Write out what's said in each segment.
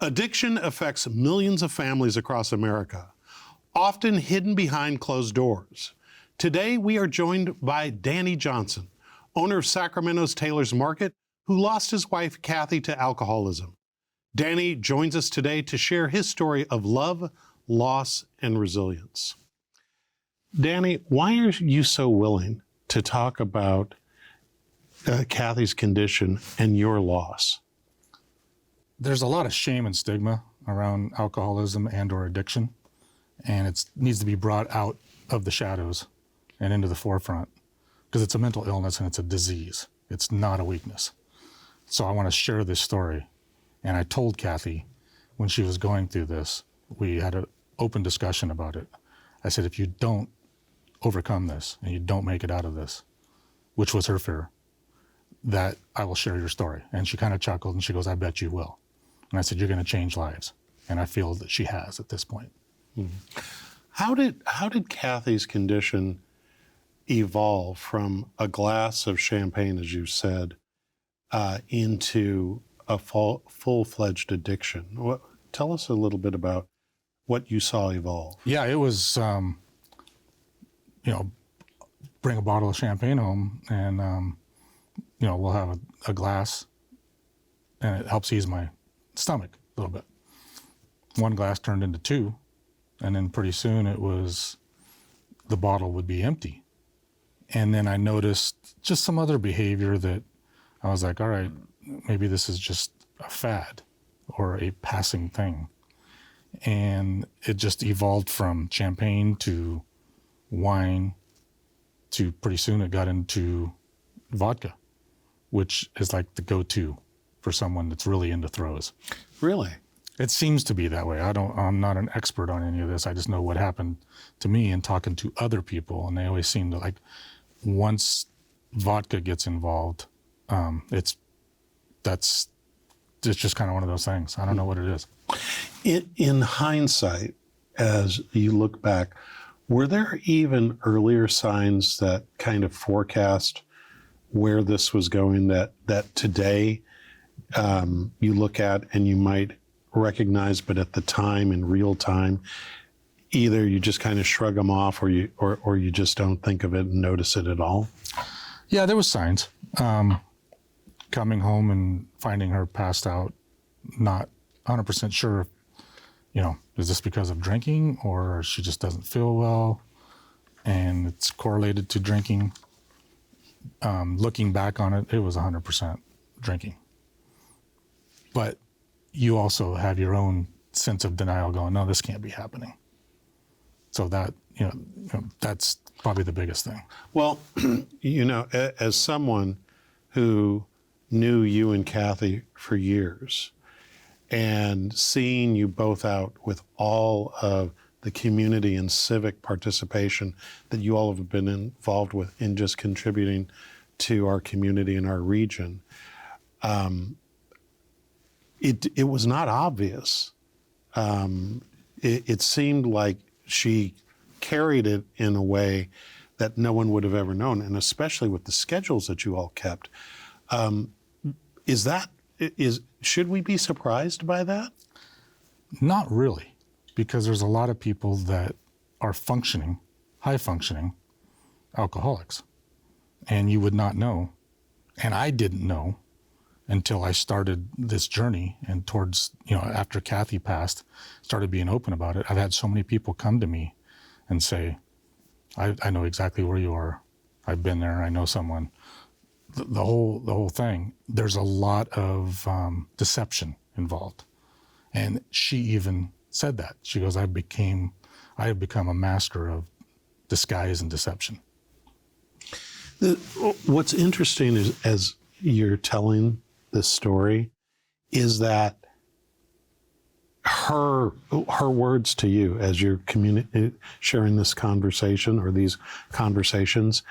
Addiction affects millions of families across America, often hidden behind closed doors. Today, we are joined by Danny Johnson, owner of Sacramento's Taylor's Market, who lost his wife, Kathy, to alcoholism. Danny joins us today to share his story of love, loss, and resilience. Danny, why are you so willing to talk about Kathy's condition and your loss? There's a lot of shame and stigma around alcoholism and or addiction, and it needs to be brought out of the shadows and into the forefront because it's a mental illness and it's a disease. It's not a weakness. So I want to share this story. And I told Kathy when she was going through this, we had an open discussion about it. I said, if you don't overcome this and you don't make it out of this, which was her fear, that I will share your story. And she kind of chuckled and she goes, I bet you will. And I said, you're going to change lives. And I feel that she has at this point. How did Kathy's condition evolve from a glass of champagne, as you said, into a full-fledged addiction? Tell us a little bit about what you saw evolve. Yeah, it was, bring a bottle of champagne home and, we'll have a glass and it helps ease my stomach a little bit. One glass turned into two, and then pretty soon the bottle would be empty. And then I noticed just some other behavior that I was like, all right, maybe this is just a fad or a passing thing. And it just evolved from champagne to wine to pretty soon it got into vodka, which is like the go-to for someone that's really into throws. Really? It seems to be that way. I'm not an expert on any of this. I just know what happened to me and talking to other people. And they always seem to like, once vodka gets involved, it's just kind of one of those things. I don't know what it is. In hindsight, as you look back, were there even earlier signs that kind of forecast where this was going that today you look at and you might recognize, but at the time, in real time, either you just kind of shrug them off or you just don't think of it and notice it at all? Yeah, there was signs. Coming home and finding her passed out, not 100% sure, is this because of drinking or she just doesn't feel well and it's correlated to drinking. Looking back on it, it was 100% drinking. But you also have your own sense of denial going, no, this can't be happening. So that, that's probably the biggest thing. Well, as someone who knew you and Kathy for years and seeing you both out with all of the community and civic participation that you all have been involved with in just contributing to our community and our region, it was not obvious. It seemed like she carried it in a way that no one would have ever known, and especially with the schedules that you all kept. Should we be surprised by that? Not really, because there's a lot of people that are high functioning alcoholics, and you would not know, and I didn't know until I started this journey and towards, after Kathy passed, started being open about it. I've had so many people come to me and say, I know exactly where you are. I've been there. I know someone. The whole thing, there's a lot of deception involved. And she even said that. She goes, I have become a master of disguise and deception. What's interesting is, as you're telling this story, is that her words to you as you're sharing this conversation or these conversations,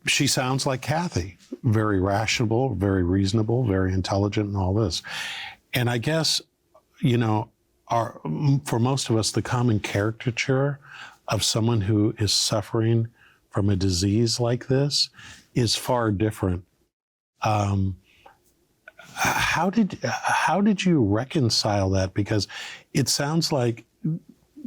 she sounds like Kathy, very rational, very reasonable, very intelligent, and all this. And I guess, for most of us, the common caricature of someone who is suffering from a disease like this is far different. How did you reconcile that? Because it sounds like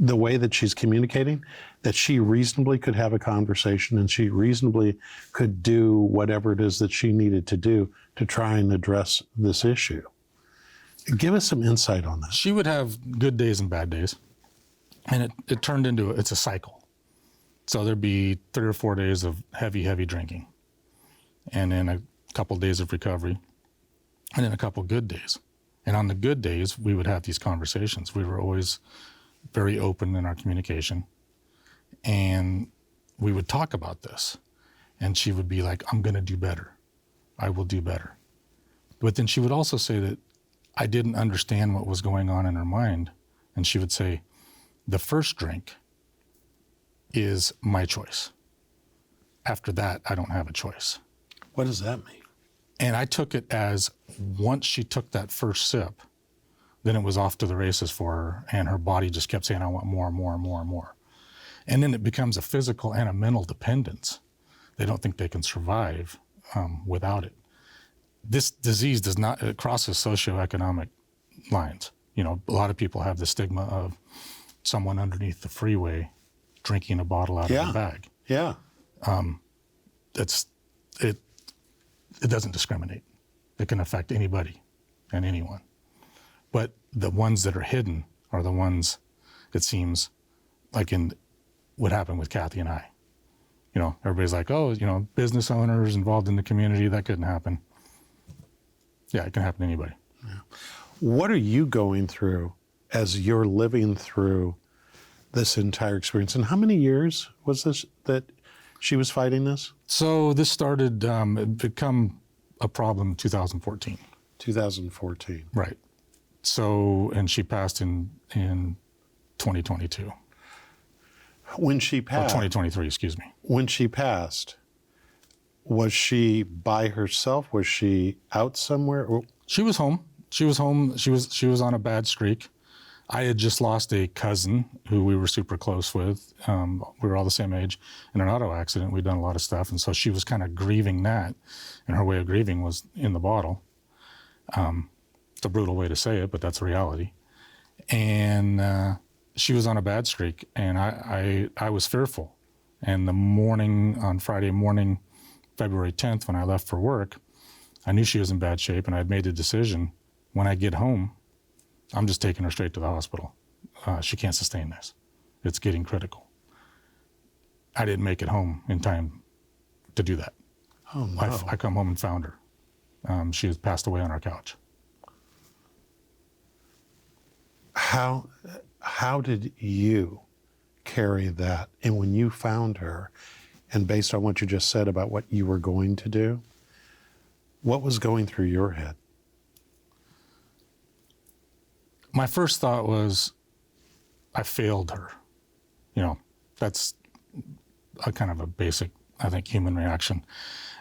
the way that she's communicating, that she reasonably could have a conversation and she reasonably could do whatever it is that she needed to do to try and address this issue. Give us some insight on that. She would have good days and bad days, and it turned into, it's a cycle. So there'd be 3 or 4 days of heavy drinking, and then a couple of days of recovery, and then a couple of good days. And on the good days, we would have these conversations. We were always very open in our communication, and we would talk about this. And she would be like, I'm going to do better. I will do better. But then she would also say that I didn't understand what was going on in her mind. And she would say, the first drink is my choice. After that, I don't have a choice. What does that mean? And I took it as, once she took that first sip, then it was off to the races for her, and her body just kept saying, I want more and more and more and more. And then it becomes a physical and a mental dependence. They don't think they can survive without it. This disease does not, it crosses socioeconomic lines. You know, a lot of people have the stigma of someone underneath the freeway drinking a bottle out of a bag. Yeah. It doesn't discriminate. It can affect anybody and anyone. But the ones that are hidden are the ones, it seems, like in what happened with Kathy and I. You know, everybody's like, oh, you know, business owners involved in the community, that couldn't happen. Yeah, it can happen to anybody. Yeah. What are you going through as you're living through this entire experience? And how many years was this that she was fighting this? So this started, it become a problem in 2014. 2014. Right. So, and she passed in 2022. When she passed. 2023, excuse me. When she passed, was she by herself? Was she out somewhere? She was home. She was home. She was on a bad streak. I had just lost a cousin who we were super close with. We were all the same age in an auto accident. We'd done a lot of stuff. And so she was kind of grieving that. And her way of grieving was in the bottle. It's a brutal way to say it, but that's the reality. And she was on a bad streak, and I was fearful. And the morning, on Friday morning, February 10th, when I left for work, I knew she was in bad shape, and I'd made a decision. When I get home, I'm just taking her straight to the hospital. She can't sustain this. It's getting critical. I didn't make it home in time to do that. Oh, no. I come home and found her. She had passed away on our couch. How did you carry that? And when you found her, and based on what you just said about what you were going to do, what was going through your head? My first thought was, I failed her. You know, that's a kind of a basic, I think, human reaction.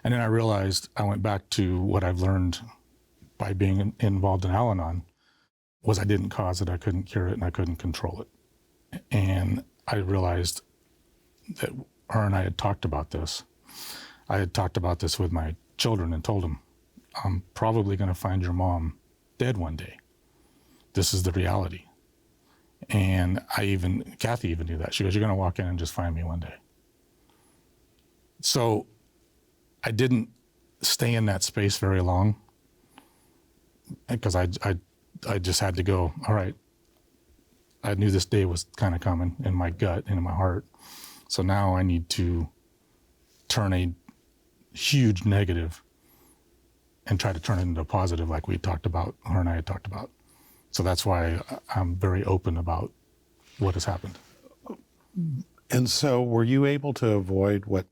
And then I realized, I went back to what I've learned by being involved in Al-Anon, was I didn't cause it, I couldn't cure it, and I couldn't control it. And I realized that her and I had talked about this. I had talked about this with my children and told them, I'm probably going to find your mom dead one day. This is the reality. And Kathy even knew that. She goes, you're going to walk in and just find me one day. So I didn't stay in that space very long, because I just had to go, all right, I knew this day was kind of coming in my gut and in my heart. So now I need to turn a huge negative and try to turn it into a positive, like we talked about, her and I had talked about. So that's why I'm very open about what has happened. And so were you able to avoid what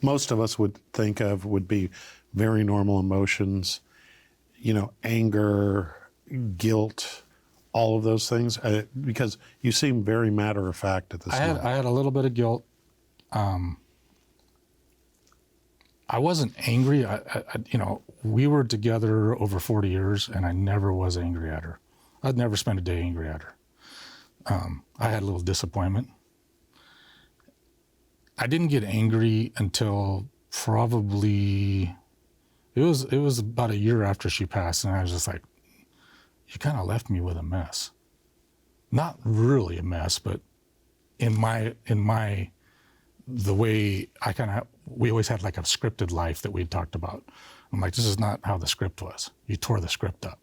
most of us would think of would be very normal emotions, you know, anger, guilt, all of those things? Because you seem very matter-of-fact at this moment. I had a little bit of guilt. I wasn't angry. You know, we were together over 40 years, and I never was angry at her. I'd never spent a day angry at her. I had a little disappointment. I didn't get angry until probably, It was about a year after she passed, and I was just like, you kind of left me with a mess. Not really a mess, but in the way we always had like a scripted life that we talked about. I'm like, this is not how the script was. You tore the script up.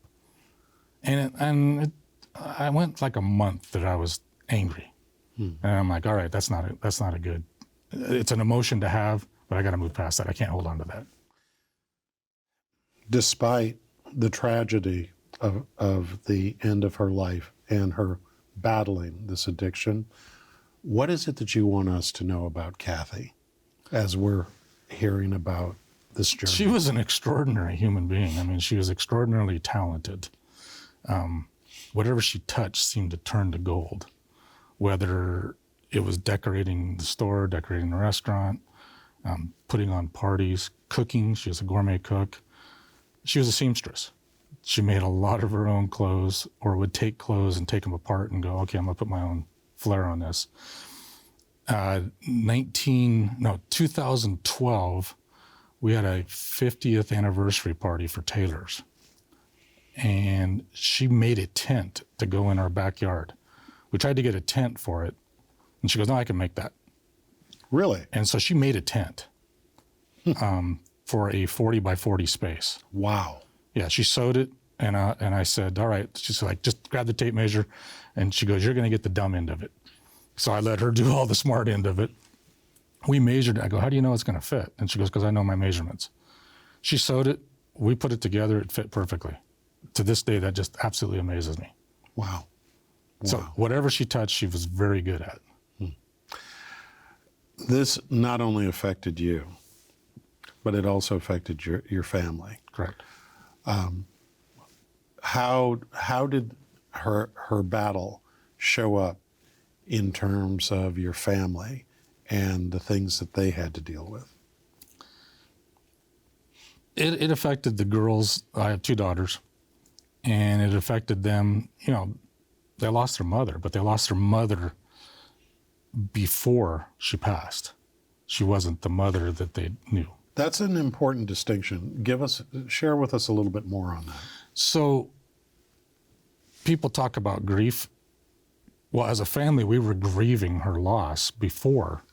I went like a month that I was angry. And I'm like, all right, that's not a good, it's an emotion to have, but I got to move past that. I can't hold on to that. Despite the tragedy of the end of her life and her battling this addiction, what is it that you want us to know about Kathy as we're hearing about this journey? She was an extraordinary human being. I mean, she was extraordinarily talented. Whatever she touched seemed to turn to gold, whether it was decorating the store, decorating the restaurant, putting on parties, cooking. She was a gourmet cook. She was a seamstress. She made a lot of her own clothes, or would take clothes and take them apart and go, okay, I'm gonna put my own flair on this. 2012, we had a 50th anniversary party for Taylor's. And she made a tent to go in our backyard. We tried to get a tent for it. And she goes, no, I can make that. Really? And so she made a tent for a 40 by 40 space. Wow. Yeah, she sewed it. And I said, all right. She's like, just grab the tape measure. And she goes, you're going to get the dumb end of it. So I let her do all the smart end of it. We measured it. I go, how do you know it's going to fit? And she goes, because I know my measurements. She sewed it. We put it together. It fit perfectly. To this day, that just absolutely amazes me. Wow. So whatever she touched, she was very good at. This not only affected you, but it also affected your family. Correct. How did her battle show up in terms of your family and the things that they had to deal with? It affected the girls. I have two daughters, and it affected them. You know, they lost their mother, but they lost their mother before she passed. She wasn't the mother that they knew. That's an important distinction. Share with us a little bit more on that. So people talk about grief. Well, as a family, we were grieving her loss before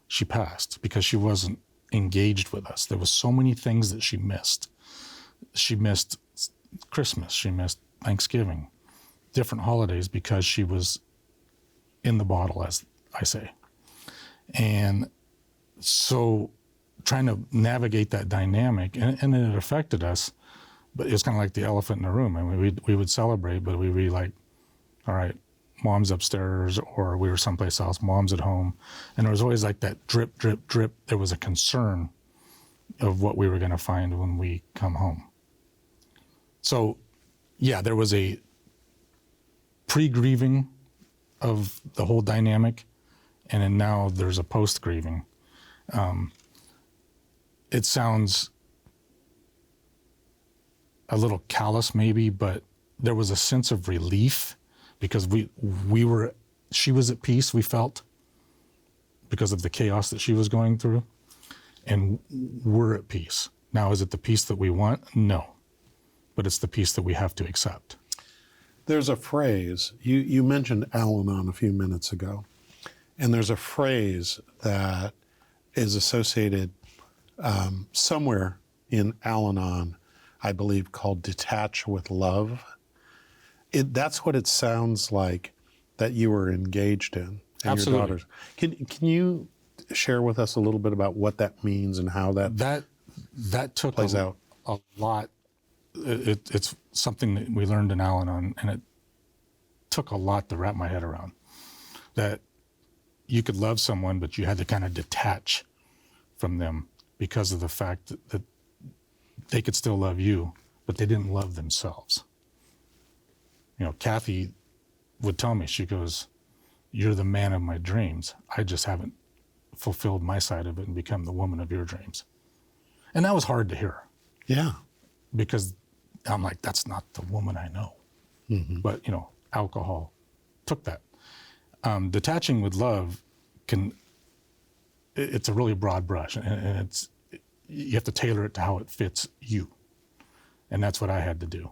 she passed because she wasn't engaged with us. There was so many things that she missed. She missed Christmas. She missed Thanksgiving, different holidays because she was in the bottle, as I say. And so trying to navigate that dynamic, and it affected us, but it was kind of like the elephant in the room. I mean, we would celebrate, but we'd be like, all right, mom's upstairs, or we were someplace else, mom's at home. And there was always like that drip, drip, drip. There was a concern of what we were going to find when we come home. So, yeah, there was a pre-grieving of the whole dynamic, and then now there's a post-grieving. It sounds a little callous maybe, but there was a sense of relief because she was at peace, we felt, because of the chaos that she was going through, and we're at peace. Now, is it the peace that we want? No, but it's the peace that we have to accept. There's a phrase, you mentioned Al-Anon a few minutes ago, and there's a phrase that is associated somewhere in Al-Anon, I believe, called detach with love. That's what it sounds like that you were engaged in, and Absolutely. your daughters. Can you share with us a little bit about what that means and how that took plays out? A lot. It's something that we learned in Al-Anon, and it took a lot to wrap my head around. That you could love someone, but you had to kind of detach from them because of the fact that they could still love you, but they didn't love themselves. You know, Kathy would tell me, she goes, you're the man of my dreams. I just haven't fulfilled my side of it and become the woman of your dreams. And that was hard to hear. Yeah. Because I'm like, that's not the woman I know. Mm-hmm. But, you know, alcohol took that. Detaching with love it's a really broad brush, and you have to tailor it to how it fits you. And that's what I had to do.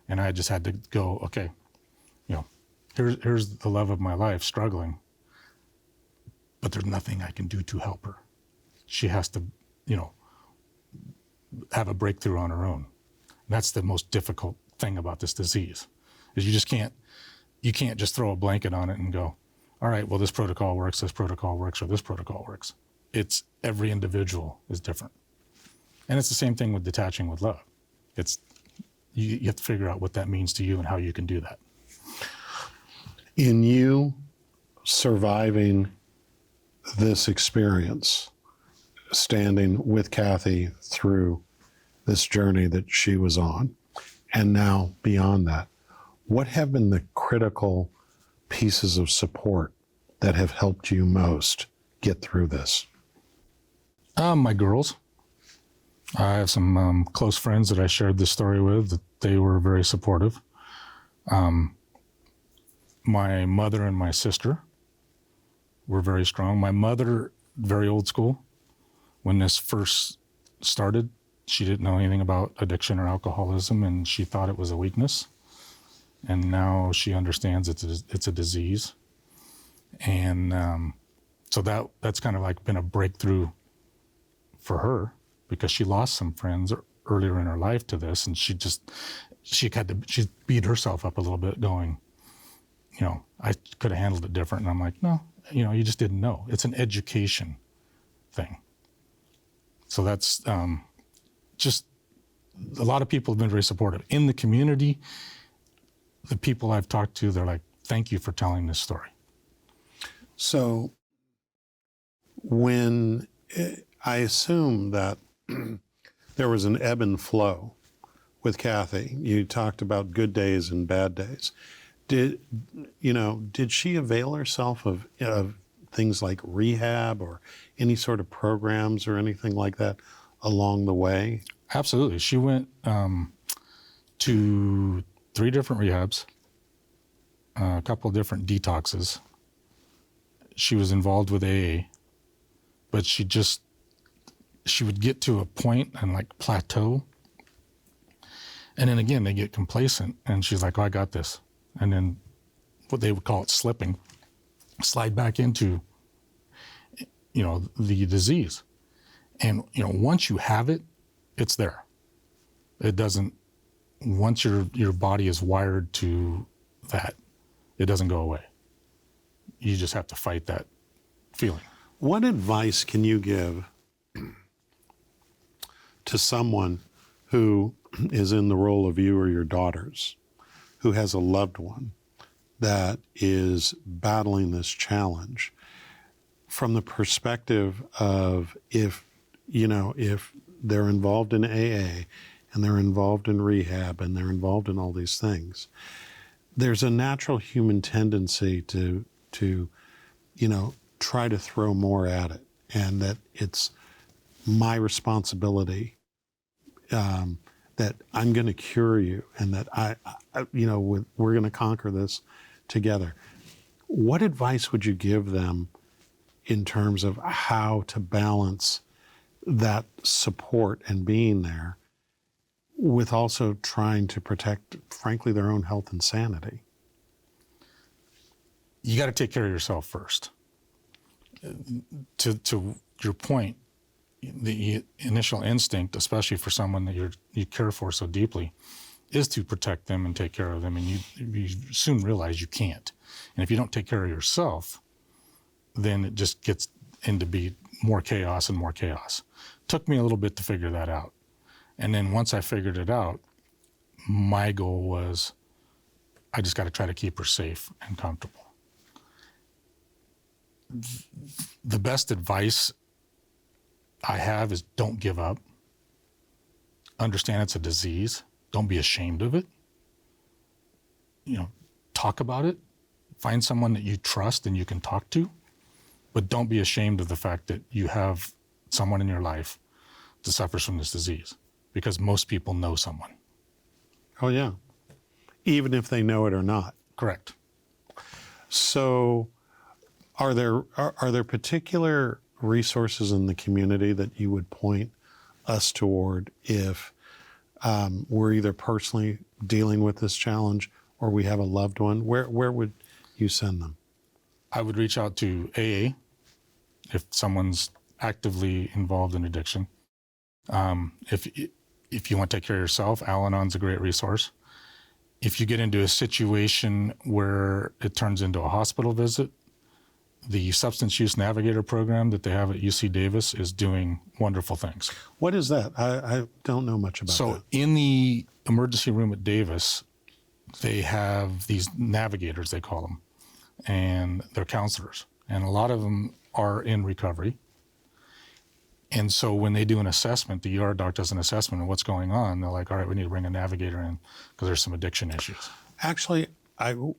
And I just had to go, okay, here's the love of my life struggling, but there's nothing I can do to help her. She has to, have a breakthrough on her own. And that's the most difficult thing about this disease, is you can't just throw a blanket on it and go, all right, well, this protocol works, or this protocol works. It's every individual is different. And it's the same thing with detaching with love. It's, you have to figure out what that means to you and how you can do that. In you surviving this experience, standing with Kathy through this journey that she was on, and now beyond that, what have been the critical pieces of support that have helped you most get through this? My girls. I have some close friends that I shared this story with, that they were very supportive. My mother and my sister were very strong. My mother, very old school. When this first started, she didn't know anything about addiction or alcoholism, and she thought it was a weakness. And now she understands it's a disease. And so that's kind of like been a breakthrough for her, because she lost some friends earlier in her life to this, and she beat herself up a little bit, going, I could have handled it different. And I'm like, no, you just didn't know. It's an education thing. So that's just, a lot of people have been very supportive. In the community, the people I've talked to, they're like, thank you for telling this story. So when I assume that there was an ebb and flow with Kathy, you talked about good days and bad days. Did she avail herself of things like rehab or any sort of programs or anything like that along the way? Absolutely. She went to 3 different rehabs, a couple of different detoxes. She was involved with AA, but she would get to a point and like plateau. And then again, they get complacent, and she's like, oh, I got this. And then what they would call it slipping, slide back into, the disease. And, once you have it, it's there. It doesn't, once your body is wired to that, it doesn't go away. You just have to fight that feeling. What advice can you give to someone who is in the role of you or your daughters, who has a loved one that is battling this challenge, from the perspective of if they're involved in AA and they're involved in rehab and they're involved in all these things, there's a natural human tendency to try to throw more at it, and that it's my responsibility, that I'm going to cure you, and that we're going to conquer this together. What advice would you give them in terms of how to balance that support and being there with also trying to protect, frankly, their own health and sanity? You got to take care of yourself first. To your point, the initial instinct, especially for someone that you care for so deeply, is to protect them and take care of them. And you soon realize you can't. And if you don't take care of yourself, then it just gets into be more chaos and more chaos. Took me a little bit to figure that out. And then once I figured it out, my goal was, I just got to try to keep her safe and comfortable. The best advice I have is, don't give up. Understand it's a disease. Don't be ashamed of it. Talk about it. Find someone that you trust and you can talk to, but don't be ashamed of the fact that you have someone in your life that suffers from this disease, because most people know someone. Oh, yeah. Even if they know it or not. Correct. So are there particular resources in the community that you would point us toward if we're either personally dealing with this challenge or we have a loved one? Where would you send them? I would reach out to AA if someone's actively involved in addiction. If you want to take care of yourself, Al-Anon's a great resource. If you get into a situation where it turns into a hospital visit, the Substance Use Navigator program that they have at UC Davis is doing wonderful things. What is that? I don't know much about that. So in the emergency room at Davis, they have these navigators, they call them, and they're counselors. And a lot of them are in recovery. And so when they do an assessment, the ER doc does an assessment of what's going on, they're like, all right, we need to bring a navigator in because there's some addiction issues. Actually,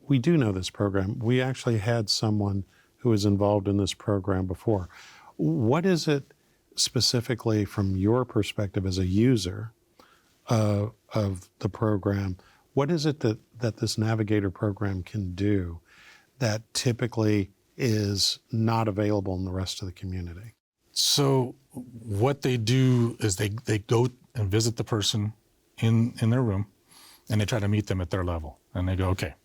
we do know this program. We actually had someone who was involved in this program before. What is it specifically from your perspective as a user of the program? What is it that this navigator program can do that typically is not available in the rest of the community? So what they do is they go and visit the person in their room, and they try to meet them at their level. And they go, okay,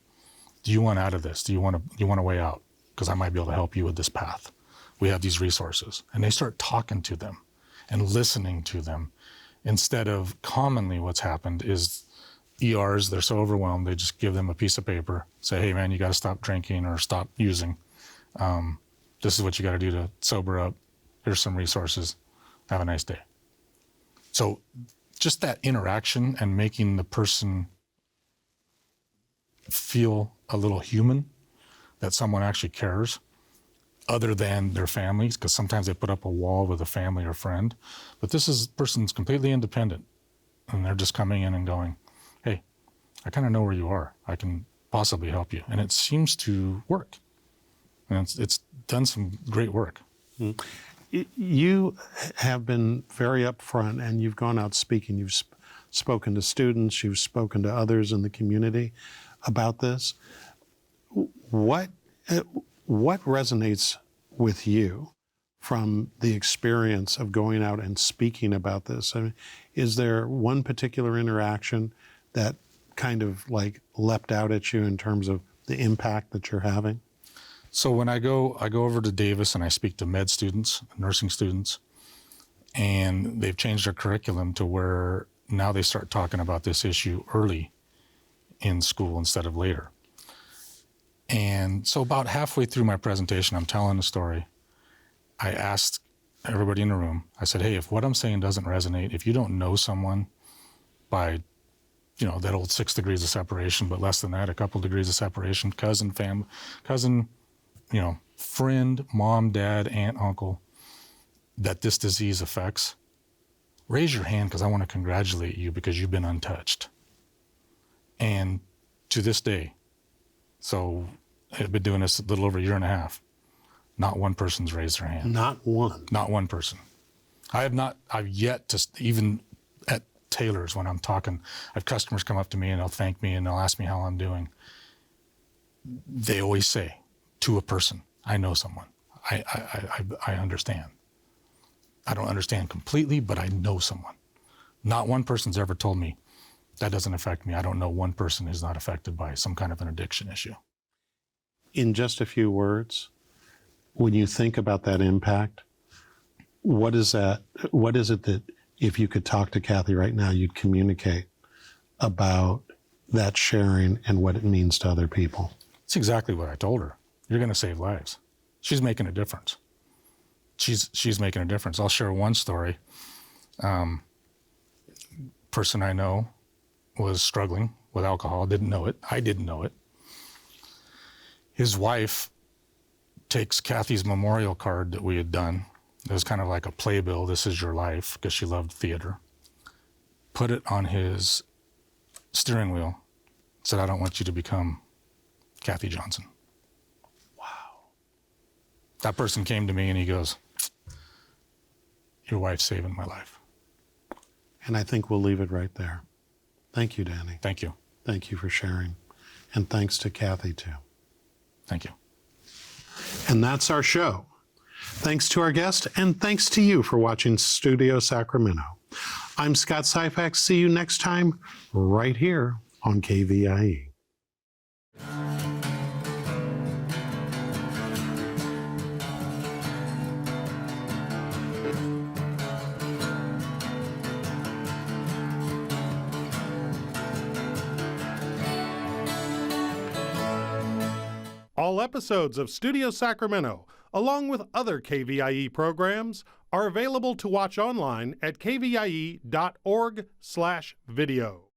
do you want out of this? Do you want a way out? Because I might be able to help you with this path. We have these resources. And they start talking to them and listening to them, instead of commonly what's happened is ERs, they're so overwhelmed, they just give them a piece of paper, say, hey man, you got to stop drinking or stop using. This is what you got to do to sober up. Here's some resources. Have a nice day. So just that interaction and making the person feel a little human, that someone actually cares other than their families, because sometimes they put up a wall with a family or friend. But this person's completely independent, and they're just coming in and going, hey, I kind of know where you are. I can possibly help you. And it seems to work. And it's done some great work. Mm-hmm. You have been very upfront, and you've gone out speaking. You've spoken to students, you've spoken to others in the community about this. What resonates with you from the experience of going out and speaking about this? I mean, is there one particular interaction that kind of like leapt out at you in terms of the impact that you're having? So when I go over to Davis and I speak to med students, nursing students, and they've changed their curriculum to where now they start talking about this issue early in school instead of later. And so about halfway through my presentation, I'm telling a story. I asked everybody in the room, I said, hey, if what I'm saying doesn't resonate, if you don't know someone by, that old 6 degrees of separation, but less than that, a couple degrees of separation, cousin, friend, mom, dad, aunt, uncle, that this disease affects, raise your hand because I want to congratulate you because you've been untouched. And to this day, so I've been doing this a little over a year and a half, not one person's raised their hand. Not one? Not one person. I've yet to, even at Taylor's when I'm talking, I have customers come up to me and they'll thank me and they'll ask me how I'm doing. They always say, to a person, I know someone. I understand. I don't understand completely, but I know someone. Not one person's ever told me, that doesn't affect me. I don't know one person who's not affected by some kind of an addiction issue. In just a few words, when you think about that impact, what is it that if you could talk to Kathy right now, you'd communicate about that sharing and what it means to other people? It's exactly what I told her. You're going to save lives. She's making a difference. She's making a difference. I'll share one story. Person I know was struggling with alcohol, didn't know it. I didn't know it. His wife takes Kathy's memorial card that we had done. It was kind of like a playbill, this is your life, because she loved theater. Put it on his steering wheel, said, I don't want you to become Kathy Johnson. That person came to me and he goes, your wife's saving my life. And I think we'll leave it right there. Thank you, Danny. Thank you. Thank you for sharing. And thanks to Kathy, too. Thank you. And that's our show. Thanks to our guest, and thanks to you for watching Studio Sacramento. I'm Scott Syphax. See you next time right here on KVIE. All episodes of Studio Sacramento, along with other KVIE programs, are available to watch online at kvie.org/video.